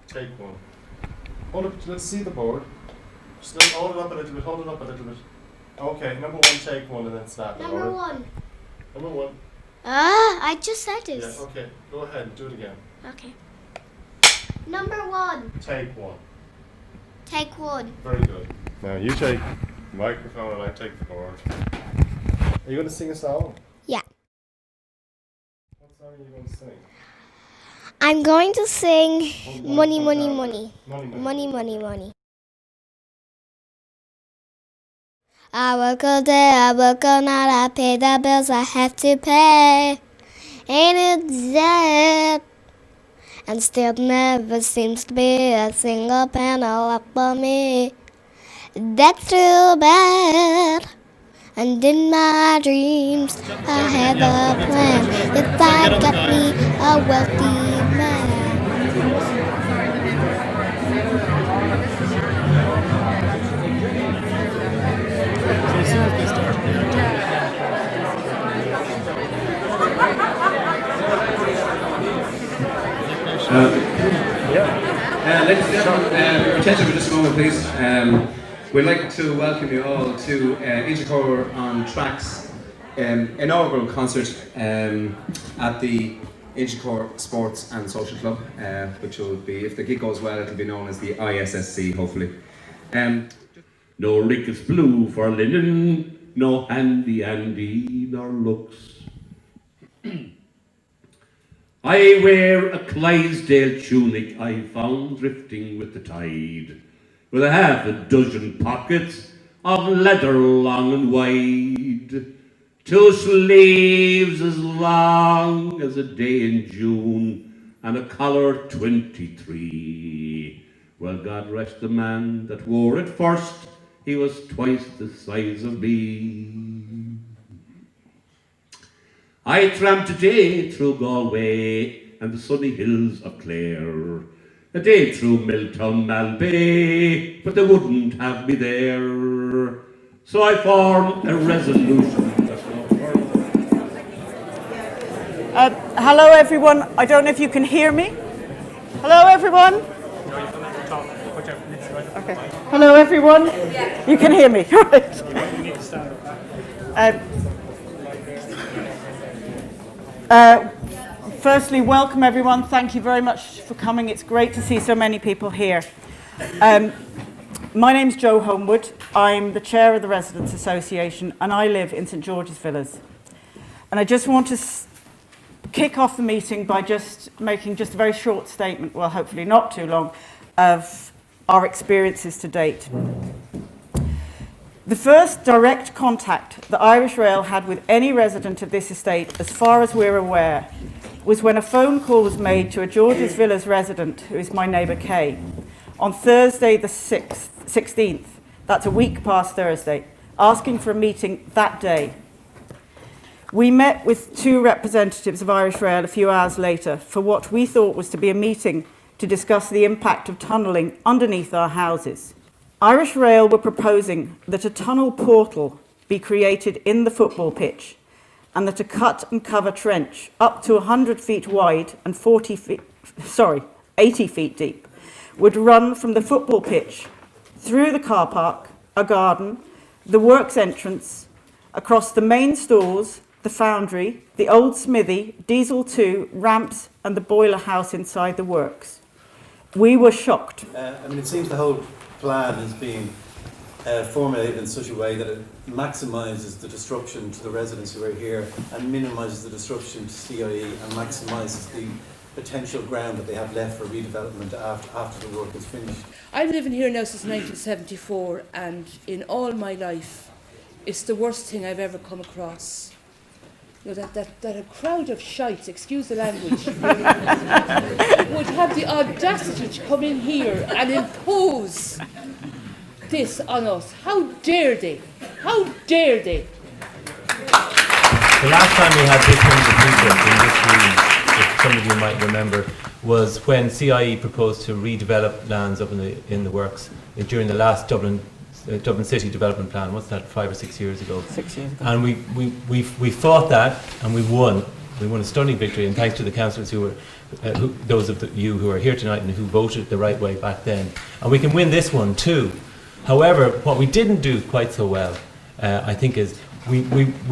take one. Hold up, let's see the board. Just hold it up a little bit, hold it up a little bit. Okay, number one, take one and then snap it. Number one. Number one. I just said it. Yeah, okay, go ahead and do it again. Okay. Number one. Take one. Take one. Very good. Now you take the microphone and I take the board. Are you going to sing a song? Yeah. What song are you going to sing? I'm going to sing Money, Money, Money, Money. Money. Money, money, money. I work all day, I work all night, I pay the bills I have to pay. Ain't it sad? And still never seems to be a single penny left for me. That's too bad. And in my dreams, I have a plan. If I got me a wealthy man. Ladies and gentlemen, your attention for just a moment, please. We'd like to welcome you all to Inchicore on Track's inaugural concert at the Inchicore Sports and Social Club, which will be, if the gig goes well, it'll be known as the ISSC, hopefully. No rickets blue for linen, no handy Andy nor looks. I wear a Clydesdale tunic I found drifting with the tide, with a half a dozen pockets of leather long and wide, 2 sleeves as long as a day in June, and a collar 23. Well, God rest the man that wore it first, he was twice the size of me. I tramped a day through Galway and the sunny hills of Clare, a day through Milltown, Malbay, but they wouldn't have me there. So I formed a resolution. Hello everyone, I don't know if you can hear me. Hello everyone? Okay. Hello everyone? You can hear me, right. Firstly, welcome everyone. Thank you very much for coming. It's great to see so many people here. My name's Jo Homewood. I'm the chair of the Residents Association and I live in St George's Villas. And I just want to kick off the meeting by just making just a very short statement, well hopefully not too long, of our experiences to date. The first direct contact that Irish Rail had with any resident of this estate, as far as we're aware, was when a phone call was made to a George's Villas resident, who is my neighbour Kay, on Thursday the 16th, that's a week past Thursday, asking for a meeting that day. We met with 2 representatives of Irish Rail a few hours later for what we thought was to be a meeting to discuss the impact of tunnelling underneath our houses. Irish Rail were proposing that a tunnel portal be created in the football pitch and that a cut and cover trench up to 100 feet wide and 80 feet deep would run from the football pitch through the car park, a garden, the works entrance, across the main stores, the foundry, the old smithy, Diesel 2, ramps and the boiler house inside the works. We were shocked. It seems the whole plan has been formulated in such a way that it maximises the disruption to the residents who are here and minimises the disruption to CIE and maximises the potential ground that they have left for redevelopment after the work is finished. I've been living here now since 1974 and in all my life it's the worst thing I've ever come across. You know, that a crowd of shites, excuse the language, would have the audacity to come in here and impose this on us. How dare they? How dare they? The last time we had this many people in this room, if some of you might remember, was when CIE proposed to redevelop lands up in the works during the last Dublin City Development Plan. What's that, 5 or 6 years ago? 6 years ago. And we fought that and we won. We won a stunning victory, and thanks to the councillors who those of you who are here tonight and who voted the right way back then. And we can win this one too. However, what we didn't do quite so well, I think, is we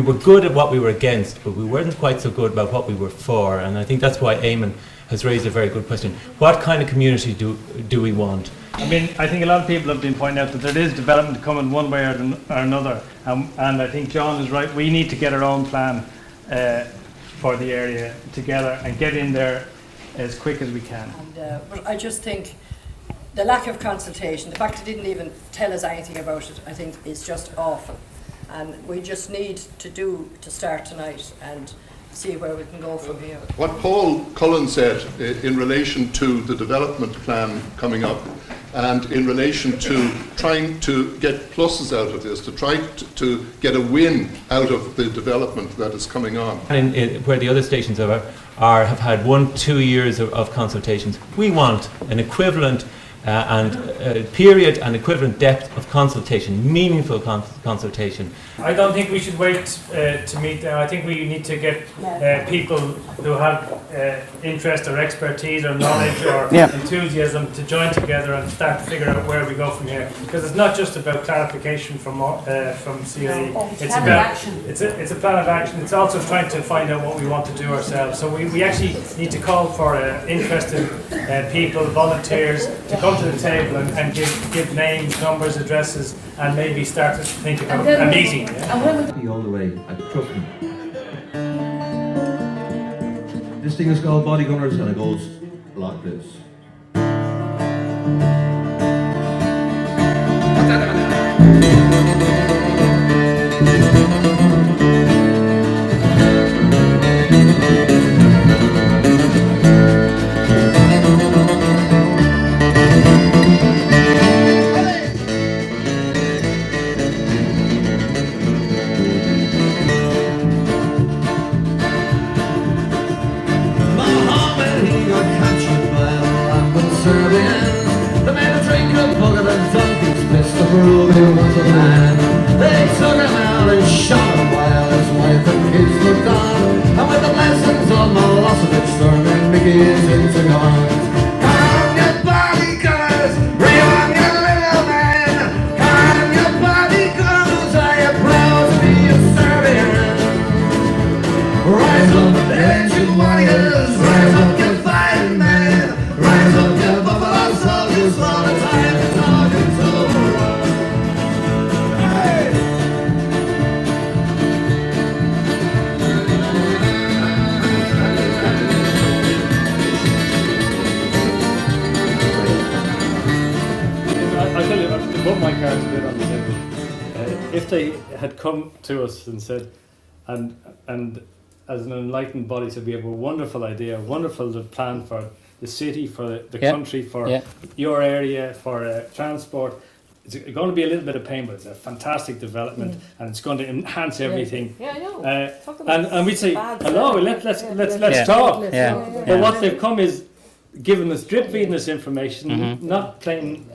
were good at what we were against, but we weren't quite so good about what we were for. And I think that's why Eamon has raised a very good question. What kind of community do we want? I mean, I think a lot of people have been pointing out that there is development coming one way or another, and I think John is right. We need to get our own plan for the area together and get in there as quick as we can. And, but I just think the lack of consultation, the fact they didn't even tell us anything about it, I think is just awful. And we just need to start tonight and see where we can go from here. What Paul Cullen said in relation to the development plan coming up, and in relation to trying to get pluses out of this, to try to get a win out of the development that is coming on. Where the other stations have had 1-2 years of consultations, we want an equivalent period and equivalent depth of consultation, meaningful consultation. I don't think we should wait to meet them. I think we need to get people who have interest or expertise or knowledge or enthusiasm to join together and start to figure out where we go from here. Because it's not just about clarification from CIE. It's a plan of action. It's also trying to find out what we want to do ourselves. So we actually need to call for interested people, volunteers, to come to the table and give names, numbers, addresses, and maybe start to think about a meeting. All the way, trust me. This thing is called Body Gunners, and it goes like this. They took him out and shot him while his wife and kids looked on. And with the blessings of Milosevic, storming Mickey's into guns. Come on, you body gunners, bring on your little man. Come on, you body gunners, are you proud to be a Serbian? Rise up, ancient warriors, rise up, you fighting men. Rise up, you buffalo soldiers, all the time the target's over. Put my cards a bit on the table. If they had come to us and said, and as an enlightened body said, we have a wonderful idea, a wonderful plan for the city, for the country, for your area, for transport. It's going to be a little bit of pain, but it's a fantastic development, and it's going to enhance everything. Yeah, I know. And we'd say, hello, let's talk. But what they've come is giving us, drip feeding us information, not giving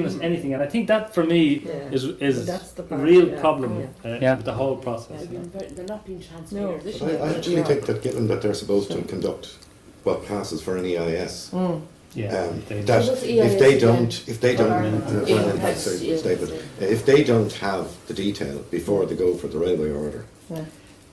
us anything, and I think that for me is a real problem with the whole process. They're not being transparent. I actually think that given that they're supposed to conduct what passes for an EIS, if they don't have the detail before they go for the railway order,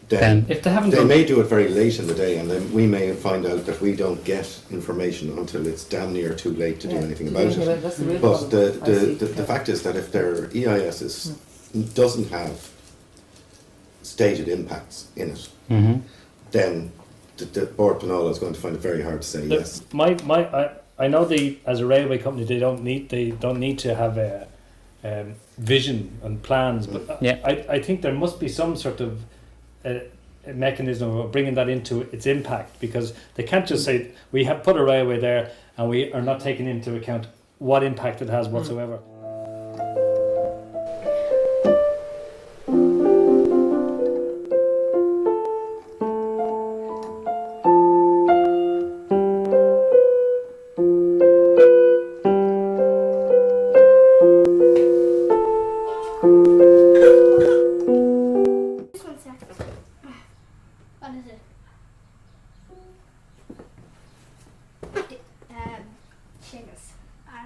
then if they may do it very late in the day, and then we may find out that we don't get information until it's damn near too late to do anything about it. But the fact is that if their EIS doesn't have stated impacts in it, then the Board Panola is going to find it very hard to say yes. I know as a railway company they don't need to have a vision and plans, but I think there must be some sort of a mechanism of bringing that into its impact, because they can't just say we have put a railway there and we are not taking into account what impact it has whatsoever.